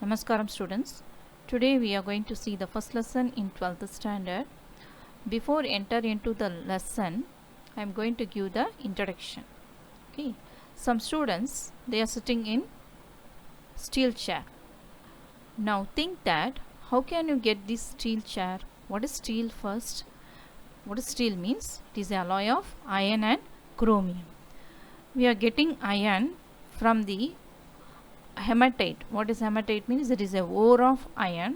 Namaskaram students. Today we are going to see the first lesson in 12th standard. Before enter into the lesson, I am going to give the introduction. Okay. Some students, they are sitting in steel chair. Now think that how can you get this steel chair? What is steel first? What is steel means? It is an alloy of iron and chromium. We are getting iron from the hematite. What is hematite means? It is a ore of iron.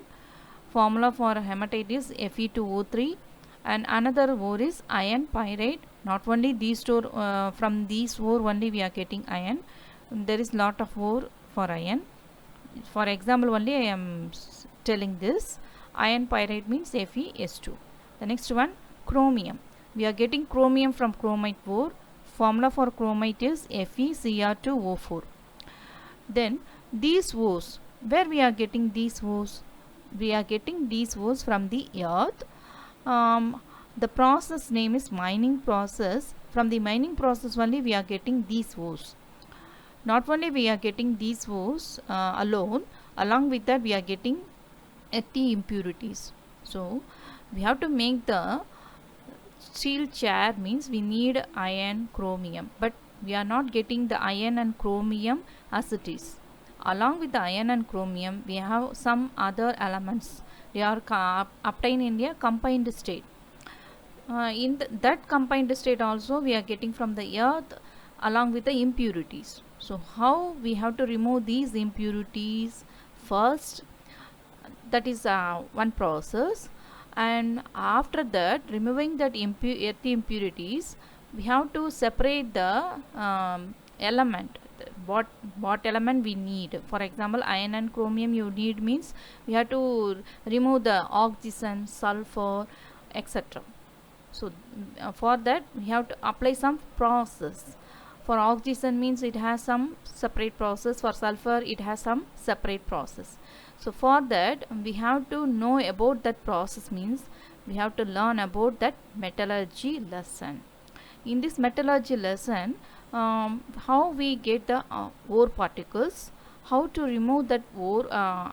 Formula for hematite is Fe2O3 and another ore is iron pyrite. Not only these two, from these ore only we are getting iron. There is lot of ore for iron. For example only I am telling this. Iron pyrite means FeS2. The next one, chromium. We are getting chromium from chromite ore. Formula for chromite is FeCr2O4. Then these ores, where we are getting these ores? We are getting these ores from the earth. The process name is mining process. From the mining process only we are getting these ores. Not only we are getting these ores alone, along with that we are getting Fe impurities. So we have to make the steel chair means we need iron, chromium, but we are not getting the iron and chromium as it is. Along with the iron and chromium, we have some other elements. They are obtained in a combined state. In that combined state also we are getting from the earth along with the impurities. So how we have to remove these impurities first? That is one process. And after that, removing that earth impurities, we have to separate the element. What element we need. For example, iron and chromium you need means we have to remove the oxygen, sulfur, etc. So for that we have to apply some process. For oxygen means it has some separate process. For sulfur it has some separate process. So for that we have to know about that process means we have to learn about that metallurgy lesson. In this metallurgy lesson, how we get the ore particles, how to remove that ore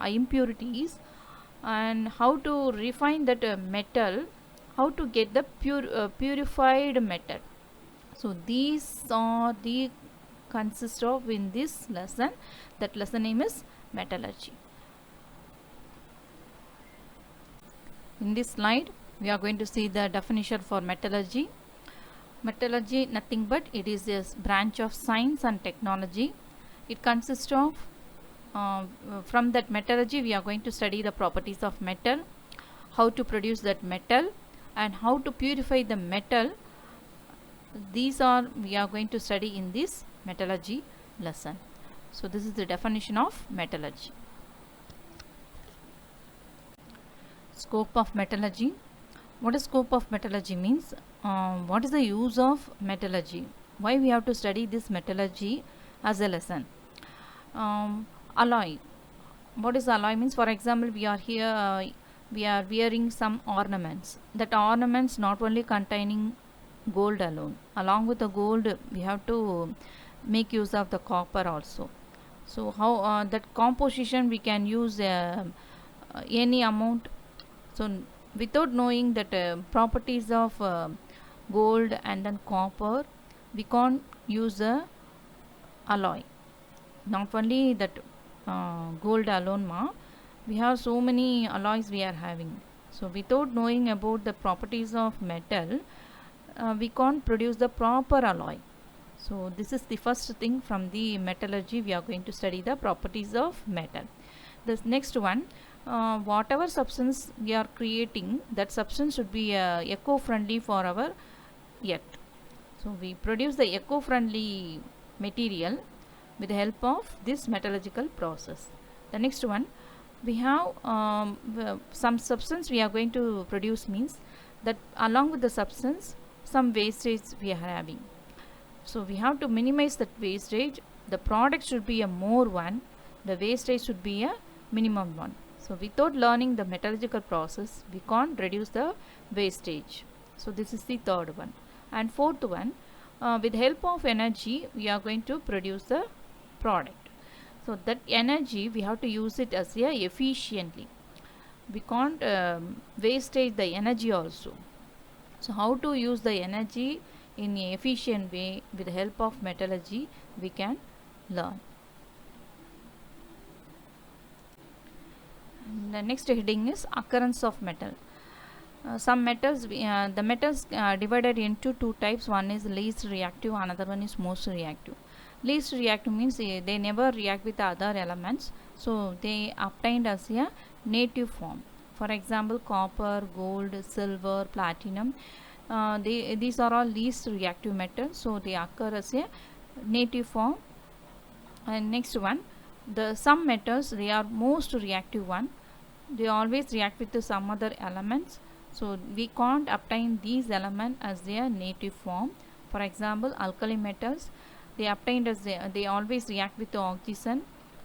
impurities, and how to refine that metal, how to get the purified metal. So these are the consist of in this lesson. That lesson name is metallurgy. In this slide we are going to see the definition for metallurgy. Metallurgy nothing but it is a branch of science and technology. It consists of from that metallurgy we are going to study the properties of metal, how to produce that metal, and how to purify the metal. These are we are going to study in this metallurgy lesson. So this is the definition of metallurgy. Scope of metallurgy. What is scope of metallurgy means? What is the use of metallurgy? Why we have to study this metallurgy as a lesson? Alloy. What is alloy means? For example, we are here we are wearing some ornaments. That ornaments not only containing gold alone. Along with the gold we have to make use of the copper also. So how that composition we can use any amount. So without knowing that properties of gold and then copper, we can't use a alloy. Not only that gold alone we have so many alloys we are having. So without knowing about the properties of metal, we can't produce the proper alloy. So this is the first thing from the metallurgy. We are going to study the properties of metal. The next one, whatever substance we are creating, that substance should be eco-friendly for our earth. So we produce the eco-friendly material with the help of this metallurgical process. The next one, we have some substance we are going to produce means that along with the substance some wastage we are having. So we have to minimize that wastage. The product should be a more one, the wastage should be a minimum one. So without learning the metallurgical process, we can't reduce the wastage. So this is the third one. And fourth one, with the help of energy, we are going to produce the product. So that energy we have to use it as a efficiently. We can't wastage the energy also. So how to use the energy in a efficient way with the help of metallurgy we can learn. And the next heading is occurrence of metal. Some metals, the metals divided into two types. One is least reactive, another one is most reactive. Least reactive means they never react with the other elements, so they obtained as a native form. For example, copper, gold, silver, platinum, these are all least reactive metals, so they occur as a native form. And next one, the some metals, they are most reactive one. They always react with some other elements, so we can't obtain these elements as their native form. For example, alkali metals, they obtained as they always react with the oxygen,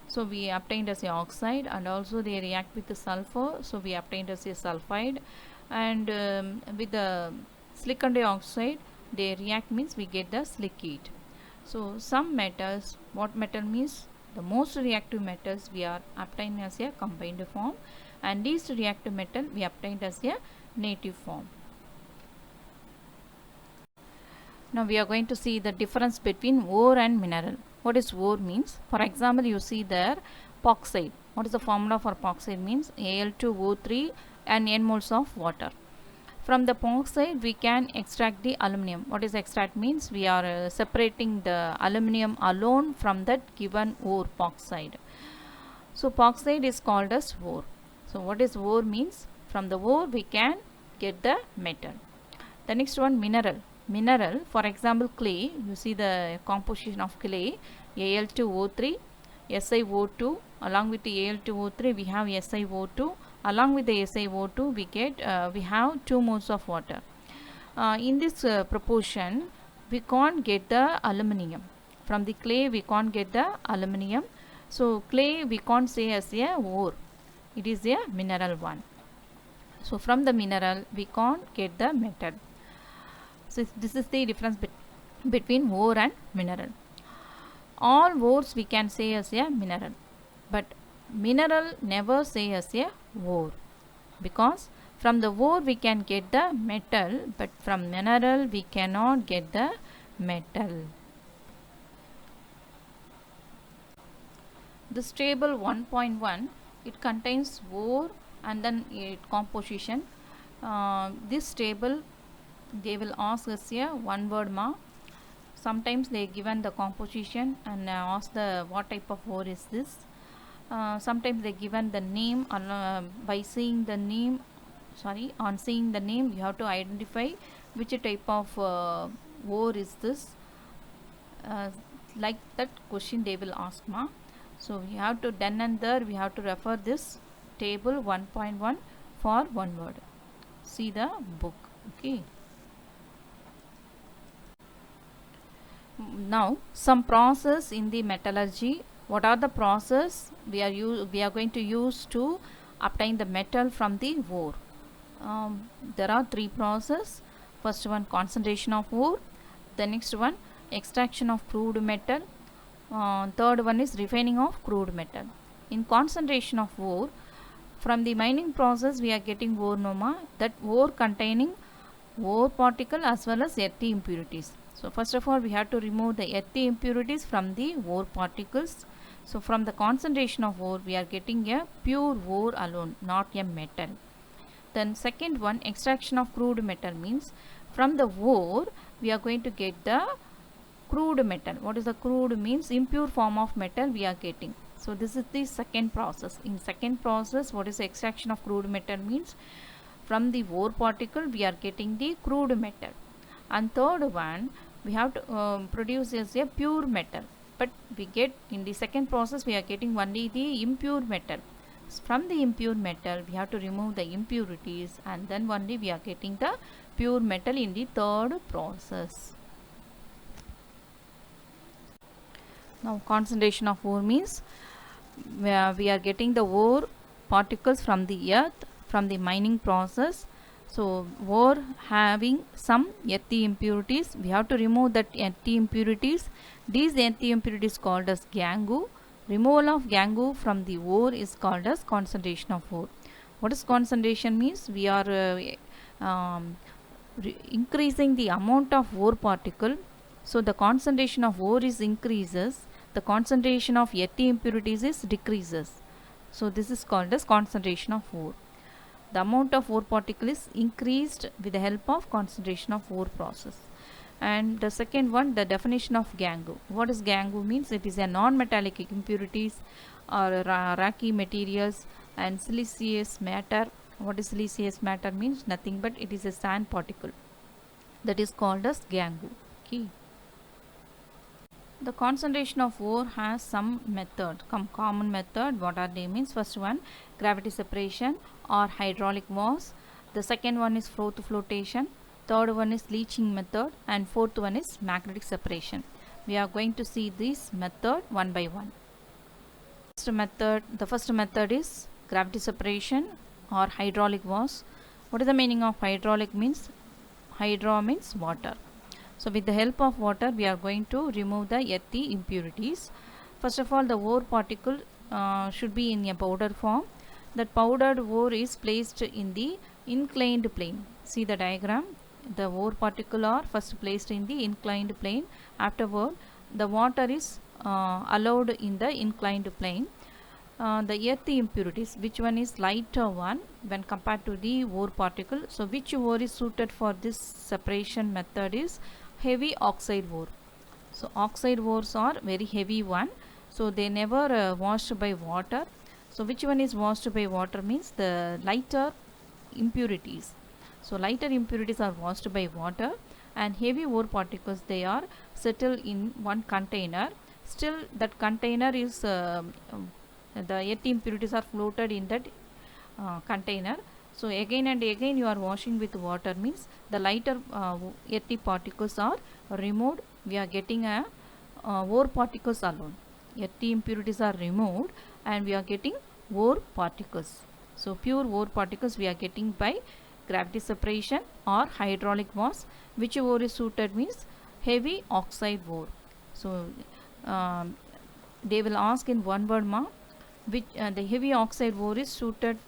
so we obtained as a oxide, and also they react with the sulfur, so we obtained as a sulfide. And with the silicon dioxide, they react means we get the silicate. So some metals, what metal means the most reactive metals we are obtained as a combined form, and least reactive metal we obtained as a native form. Now we are going to see the difference between ore and mineral. What is ore means? For example, you see there bauxite. What is the formula for bauxite? Means Al2O3 and n moles of water. From the bauxite we can extract the aluminum. What is extract means? We are separating the aluminum alone from that given ore bauxite. So bauxite is called as ore. So what is ore means? From the ore we can get the metal. The next one, mineral. Mineral, for example, clay. You see the composition of clay, Al2O3, SiO2. Along with the Al2O3 we have SiO2. Along with the SiO2 we have 2 moles of water. In this proportion we can't get the aluminum. From the clay we can't get the aluminum. So clay we can't say as a ore. It is a mineral one. So from the mineral we can't get the metal. So this is the difference between ore and mineral. All ores we can say as a mineral, but mineral never say as a ore, because from the ore we can get the metal, but from mineral we cannot get the metal. This table 1.1, it contains ore and then composition. This table they will ask us a one word mark. Sometimes they given the composition and ask the what type of ore is this. Sometimes they given the name, by seeing the name, on seeing the name you have to identify which type of ore is this. Like that question they will ask ma. So we have to then and there we have to refer this table 1.1 for one word. See the book. Okay. Now some process in the metallurgy. What are the process we are going to use to obtain the metal from the ore? There are 3 processes. First one, concentration of ore. The next one, extraction of crude metal. Third one is refining of crude metal. In concentration of ore, from the mining process we are getting ore noma, that ore containing ore particle as well as earthy impurities. So first of all we have to remove the earthy impurities from the ore particles. So from the concentration of ore we are getting a pure ore alone, not a metal. Then second one, extraction of crude metal, means from the ore we are going to get the crude metal. What is the crude means? Impure form of metal we are getting. So this is the second process. In second process, what is the extraction of crude metal means? From the ore particle we are getting the crude metal. And third one, we have to produce as a pure metal, but we get in the second process we are getting only the impure metal. From the impure metal we have to remove the impurities, and then only we are getting the pure metal in the third process. Now concentration of ore means we are getting the ore particles from the earth from the mining process. So ore having some earthy impurities, we have to remove that earthy impurities. These earthy impurities called as gangue. Removal of gangue from the ore is called as concentration of ore. What is concentration means? We are increasing the amount of ore particle. So the concentration of ore is increases, the concentration of earthy impurities is decreases. So this is called as concentration of ore. The amount of ore particle is increased with the help of concentration of ore process. And the second one, the definition of gangue. What is gangue means? It is a non-metallic impurities or rocky materials and siliceous matter. What is siliceous matter means? Nothing but it is a sand particle, that is called as gangue. Okay. The concentration of ore has some method, common method. What are they means? First one, gravity separation or hydraulic wash. The second one is froth flotation. Third one is leaching method, and fourth one is magnetic separation. We are going to see this method one by one. The first method is gravity separation or hydraulic wash. What is the meaning of hydraulic means? Hydro means water. So with the help of water we are going to remove the earthy impurities. First of all, the ore particle should be in a powder form. That powdered ore is placed in the inclined plane. See the diagram. The ore particle are first placed in the inclined plane. Afterward, the water is allowed in the inclined plane. The earthy impurities, which one is lighter one when compared to the ore particle? So which ore is suited for this separation method is heavy oxide ore. So oxide ores are very heavy one, so they never washed by water. So which one is washed by water means the lighter impurities. So lighter impurities are washed by water, and heavy ore particles, they are settled in one container. Still that container is the earthy impurities are floated in that container. So again and again you are washing with water means the lighter earthy particles are removed. We are getting a ore particles alone. Earthy impurities are removed and we are getting ore particles. So pure ore particles we are getting by gravity separation or hydraulic wash. Which ore is suited means heavy oxide ore. So they will ask in one word which the heavy oxide ore is suited.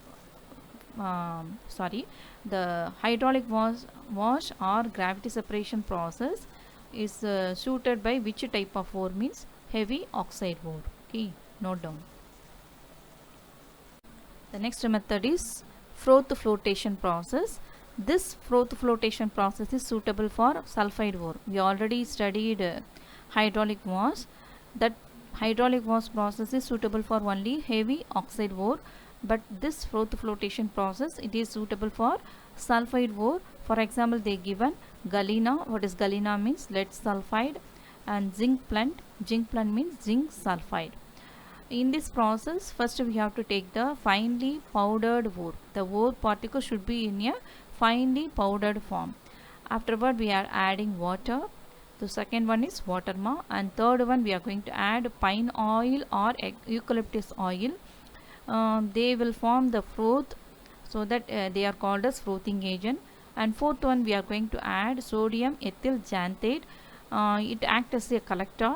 The hydraulic wash or gravity separation process is suited by which type of ore means heavy oxide ore. Okay, note down. The next method is froth flotation process. This froth flotation process is suitable for sulfide ore. We already studied hydraulic wash. That hydraulic wash process is suitable for only heavy oxide ore, but this froth flotation process, it is suitable for sulfide ore. For example, they given galena. What is galena means? Lead sulfide. And zinc plant. Zinc plant means zinc sulfide. In this process, first we have to take the finely powdered ore. The ore particle should be in a finely powdered form. Afterward, we are adding water. The second one is water and third one we are going to add pine oil or eucalyptus oil. They will form the froth, so that they are called as frothing agent. And fourth one we are going to add sodium ethyl xanthate. It acts as a collector.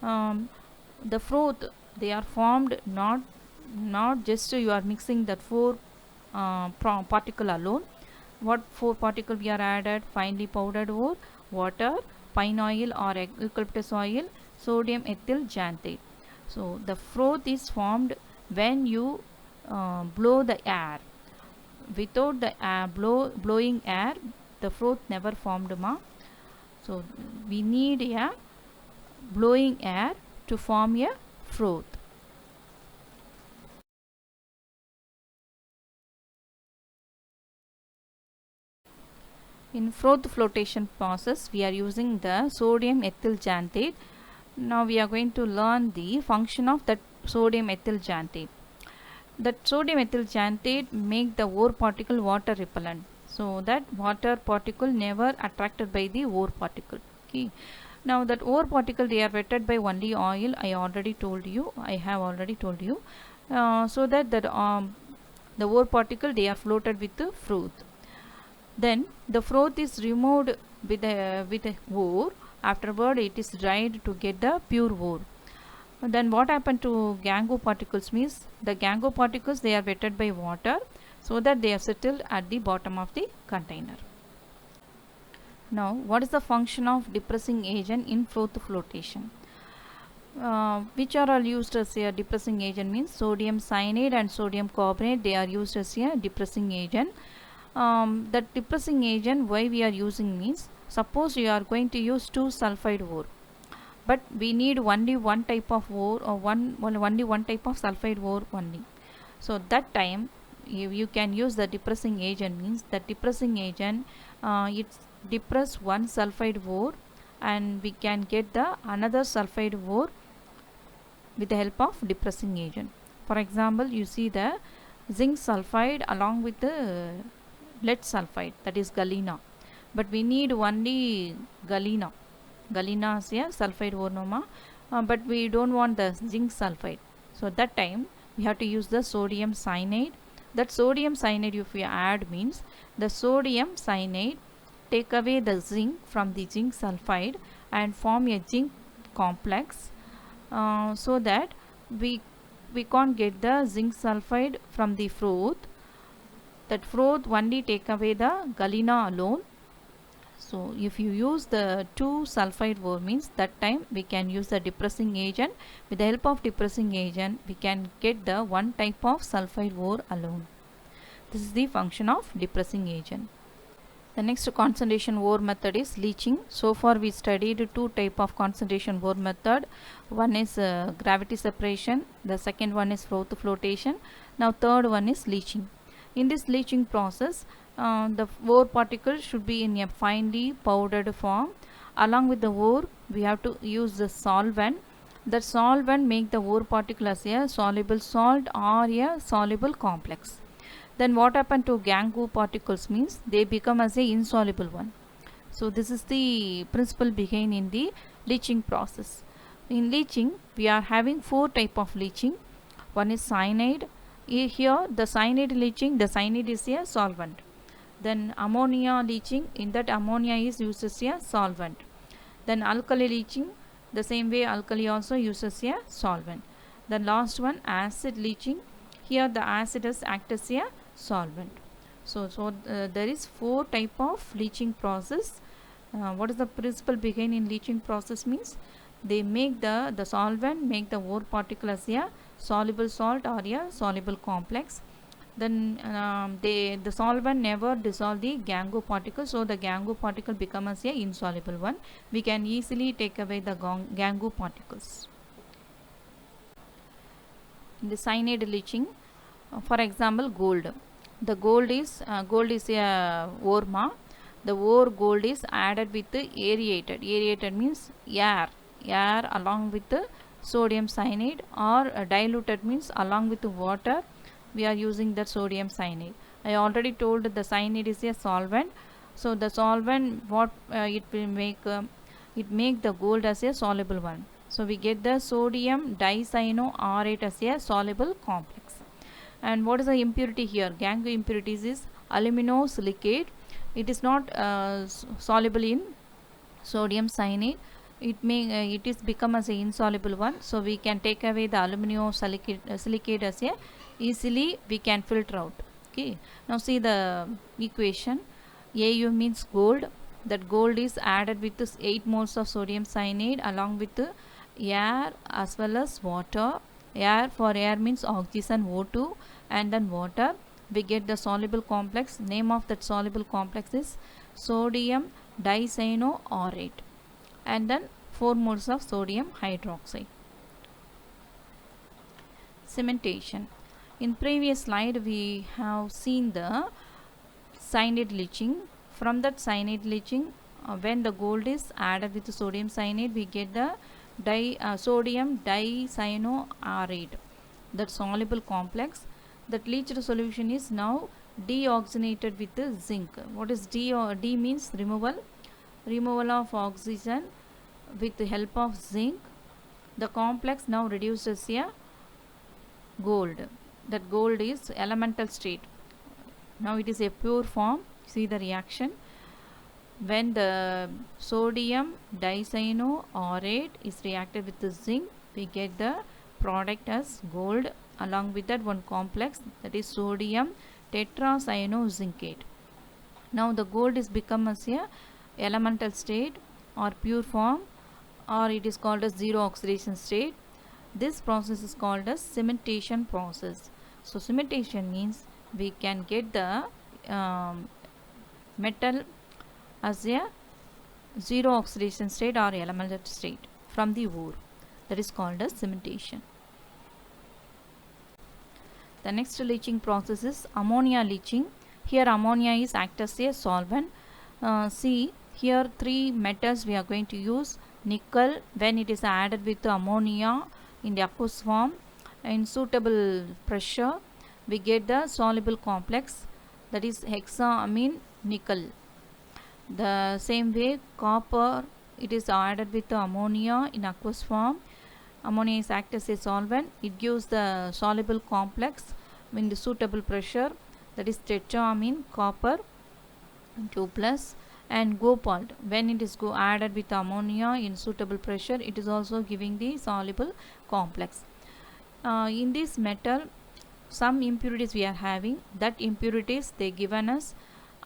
The froth, they are formed not just you are mixing that four particle alone. What four particle we are added? Finely powdered ore, water, pine oil or eucalyptus oil, sodium ethyl xanthate. So the froth is formed when you blow the air. Without the blowing air, the froth never formed So we need a blowing air to form a froth. In froth flotation process, we are using the sodium ethyl xanthate. Now we are going to learn the function of that sodium ethyl xanthate. That sodium ethyl xanthate make the ore particle water repellent, so that water particle never attracted by the ore particle. Okay. Now that ore particle, they are wetted by only oil. I have already told you. So that the ore particle, they are floated with the froth. Then the froth is removed with a ore. Afterward, it is dried to get the pure ore. Then what happened to gangue particles means the gangue particles, they are wetted by water so that they are settled at the bottom of the container. Now, what is the function of depressing agent in froth flotation? Which are all used as a depressing agent means sodium cyanide and sodium carbonate, they are used as a depressing agent. That depressing agent, why we are using means, suppose you are going to use 2 sulfide ore, but we need only one type of ore or only one type of sulfide ore only. So that time you can use the depressing agent means the depressing agent, it depress one sulfide ore and we can get the another sulfide ore with the help of depressing agent. For example, you see the zinc sulfide along with the lead sulfide, that is galena, but we need only galena. Galena is a sulfide ore, but we don't want the zinc sulfide. So that time we have to use the sodium cyanide. That sodium cyanide, if we add means the sodium cyanide take away the zinc from the zinc sulfide and form a zinc complex, so that we can't get the zinc sulfide from the froth. That froth only take away the galena alone. So if you use the 2 sulfide ore means that time we can use the depressing agent. With the help of depressing agent we can get the one type of sulfide ore alone. This is the function of depressing agent. The next concentration ore method is leaching. So far we studied 2 type of concentration ore method. One is gravity separation, the second one is froth flotation. Now third one is leaching. In this leaching process, the ore particle should be in a finely powdered form. Along with the ore we have to use the solvent. The solvent make the ore particle as a soluble salt or a soluble complex. Then what happened to gangue particles means they become as a insoluble one. So this is the principle behind in the leaching process. In leaching we are having 4 type of leaching. One is cyanide. Here the cyanide leaching, the cyanide is a solvent. Then ammonia leaching, in that ammonia is used as a solvent. Then alkali leaching, the same way alkali also uses a solvent. The last one acid leaching, here the acid is act as a solvent. So there is 4 type of leaching process. What is the principle behind in leaching process means they make the solvent make the ore particle as a soluble salt or a soluble complex. Then the solvent never dissolve the gangue particle, so the gangue particle becomes a insoluble one. We can easily take away the gangue particles. In the cyanide leaching, for example gold. The gold is a ore. The ore gold is added with the aerated. Aerated means air along with the sodium cyanide, or diluted means along with the water we are using the sodium cyanide. I already told the cyanide is a solvent. So the solvent what it will make, it make the gold as a soluble one. So we get the sodium dicyanoaurate as a soluble complex. And what is the impurity here? Gangue impurities is aluminosilicate. It is not soluble in sodium cyanide. It is become as a insoluble one. So we can take away the aluminosilicate as a easily we can filter out. Okay. Now see the equation. Au means gold. That gold is added with this 8 moles of sodium cyanide along with the air as well as water. Air, for air means oxygen O2, and then water. We get the soluble complex. Name of that soluble complex is sodium dicyanoaurate, and then 4 moles of sodium hydroxide. Cementation. In previous slide we have seen the cyanide leaching. From that cyanide leaching, when the gold is added with the sodium cyanide, we get the sodium dicyanoaurate, that soluble complex. That leached solution is now deoxygenated with the zinc. What is D means removal of oxygen with the help of zinc. The complex now reduces a gold. That gold is elemental state. Now it is a pure form. See the reaction. When the sodium dicyanoaurate is reacted with the zinc, we get the product as gold. Along with that one complex, that is sodium tetracyanozincate. Now the gold is become as a elemental state or pure form, or it is called as zero oxidation state. This process is called as cementation process. So cementation means we can get the metal as a zero oxidation state or elemental state from the ore. That is called as cementation. The next leaching process is ammonia leaching. Here ammonia is act as a solvent. See here three metals we are going to use. Nickel, when it is added with ammonia in the aqueous form in suitable pressure, we get the soluble complex, that is hexaamine nickel. The same way copper, it is added with the ammonia in aqueous form. Ammonia is act as a solvent. It gives the soluble complex in the suitable pressure, that is tetraamine copper 2 plus. And cobalt, when it is added with ammonia in suitable pressure, it is also giving the soluble complex. In this metal, some impurities we are having. That impurities they given us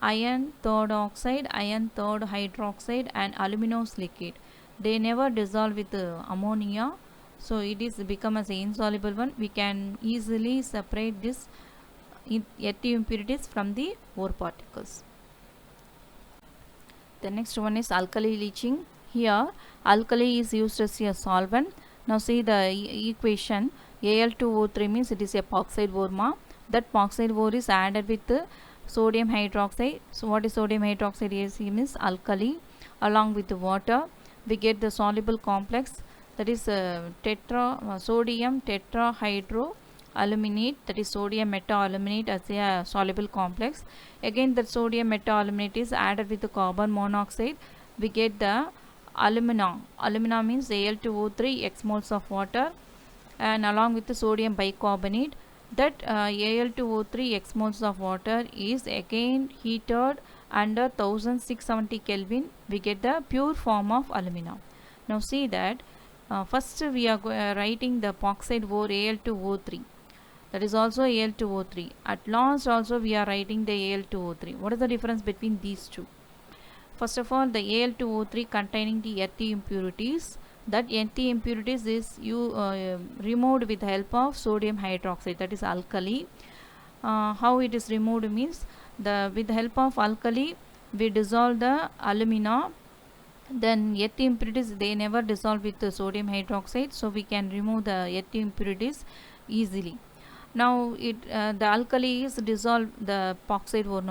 iron third oxide, iron third hydroxide, and aluminum silicate. They never dissolve with ammonia, so it is become as an insoluble one. We can easily separate this earthy impurities from the ore particles. The next one is alkali leaching. Here alkali is used as a solvent. Now see the equation. Al2O3 means it is a epoxide ore. That epoxide ore is added with sodium hydroxide. So what is sodium hydroxide? Is means alkali. Along with the water, we get the soluble complex, that is sodium tetrahydroaluminate, that is sodium metaaluminate as a soluble complex. Again that sodium metaaluminate is added with the carbon monoxide. We get the alumina. Alumina means Al2O3 x moles of water, and along with the sodium bicarbonate. That Al2O3 x moles of water is again heated under 1670 Kelvin. We get the pure form of alumina. Now see that first we are writing the epoxide ore Al2O3. That is also Al2O3. At last also we are writing the Al2O3. What is the difference between these two? First of all, the Al2O3 containing the earthy impurities. That earthy impurities is removed with the help of sodium hydroxide, that is alkali. How it is removed means, with the help of alkali we dissolve the alumina. Then earthy impurities they never dissolve with the sodium hydroxide, so we can remove the earthy impurities easily. Now the alkali is dissolved the epoxide ore.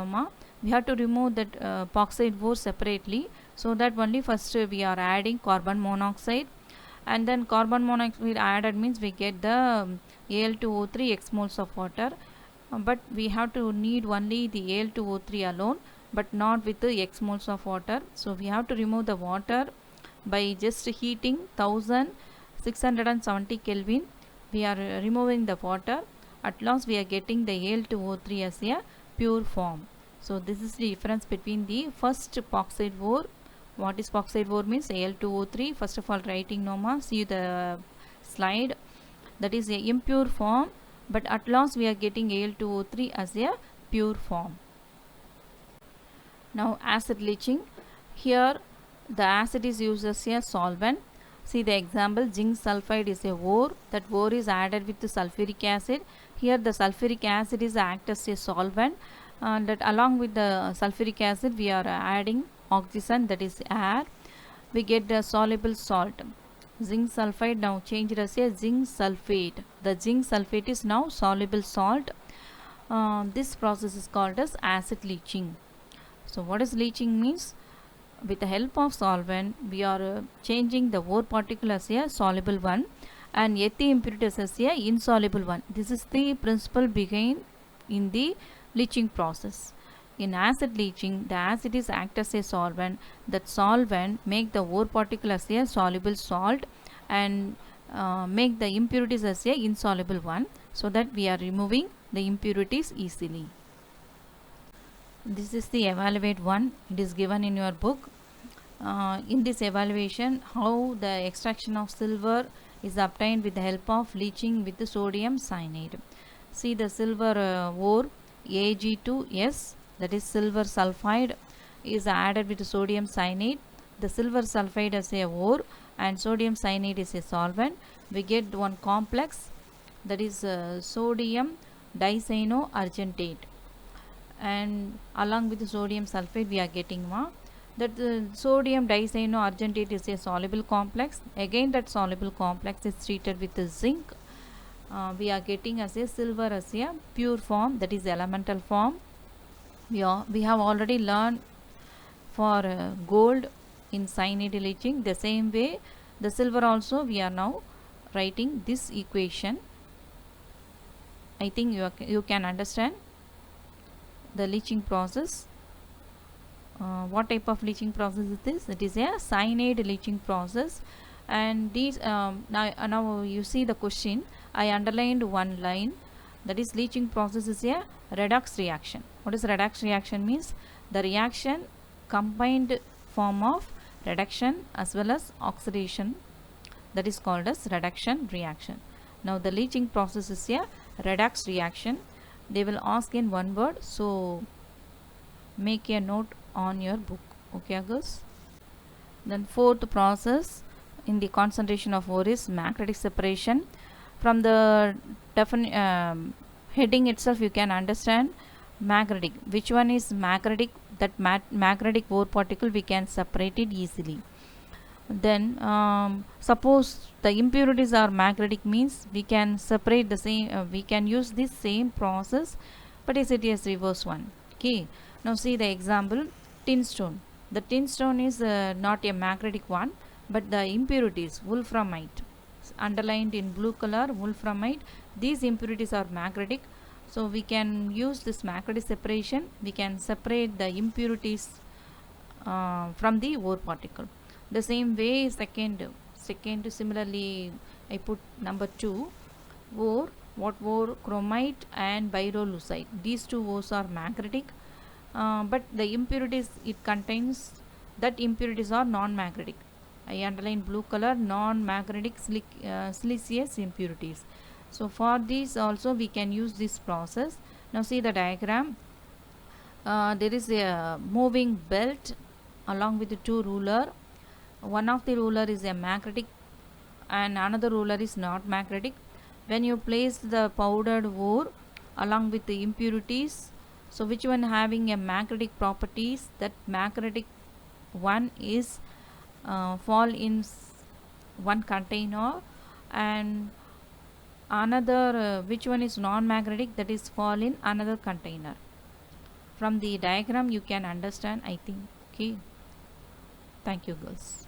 We have to remove that epoxide ore separately. So that only first we are adding carbon monoxide, and then carbon monoxide added means we get the Al2O3 x moles of water. But we have to need only the Al2O3 alone, but not with the x moles of water. So we have to remove the water by just heating 1670 Kelvin. We are removing the water. At last we are getting the Al2O3 as a pure form. So this is the difference between the first epoxide ore. What is epoxide ore means? Al2O3. First of all writing Noma. See the slide. That is a impure form, but at last we are getting Al2O3 as a pure form. Now acid leaching. Here the acid is used as a solvent. See the example, zinc sulfide is a ore. That ore is added with the sulfuric acid. Here the sulfuric acid is act as a solvent. That along with the sulfuric acid we are adding oxygen, that is air. We get the soluble salt. Zinc sulfide now changed as a zinc sulfate. The zinc sulfate is now soluble salt. This process is called as acid leaching. So what is leaching means? With the help of solvent we are changing the ore particle as a soluble one and earthy impurities as a insoluble one. This is the principle behind in the leaching process. In acid leaching, the acid is act as a solvent. That solvent make the ore particle as a soluble salt and make the impurities as a insoluble one, so that we are removing the impurities easily. This is the evaluate one. It is given in your book. in this evaluation how the extraction of silver is obtained with the help of leaching with the sodium cyanide. See the silver ore Ag2S, that is silver sulfide, is added with sodium cyanide. The silver sulfide is a ore and sodium cyanide is a solvent. We get one complex, that is sodium dicyanoargentate, and along with the sodium sulfate we are getting one, that the sodium dicyanoargentate is a soluble complex. Again that soluble complex is treated with the zinc. We are getting as a silver as a pure form, that is elemental form. We have already learned for gold in cyanide leaching. The same way the silver also we are now writing this equation. I think you can understand the leaching process. What type of leaching process is this? It is a cyanide leaching process. And these now you see the question, I underlined one line, that is leaching process is a redox reaction. What is redox reaction means? The reaction combined form of reduction as well as oxidation, that is called as reduction reaction. Now the leaching process is a redox reaction. They will ask in one word, so make a note on your book. Okay girls. Then fourth process in the concentration of ore is magnetic separation. From the heading itself you can understand magnetic. Which one is magnetic? That magnetic ore particle we can separate it easily. Then suppose the impurities are magnetic means we can separate the same, we can use this same process, but is it is reverse one. Okay, now see the example, tin stone. The tin stone is not a magnetic one, but the impurities wolframite, underlined in blue color, wolframite, these impurities are magnetic. So we can use this magnetic separation, we can separate the impurities from the ore particle. The same way second similarly I put number 2, ore, what ore? Chromite and pyrolusite. These two ores are magnetic, but the impurities it contains, that impurities are non-magnetic. I underline blue color, non-magnetic siliceous impurities. So for these also we can use this process. Now see the diagram. There is a moving belt along with the two ruler. One of the ruler is a magnetic and another ruler is not magnetic. When you place the powdered ore along with the impurities, so which one having a magnetic properties, that magnetic one is fall in one container, and another which one is non-magnetic, that is fall in another container. From the diagram you can understand, I think. Okay, thank you girls.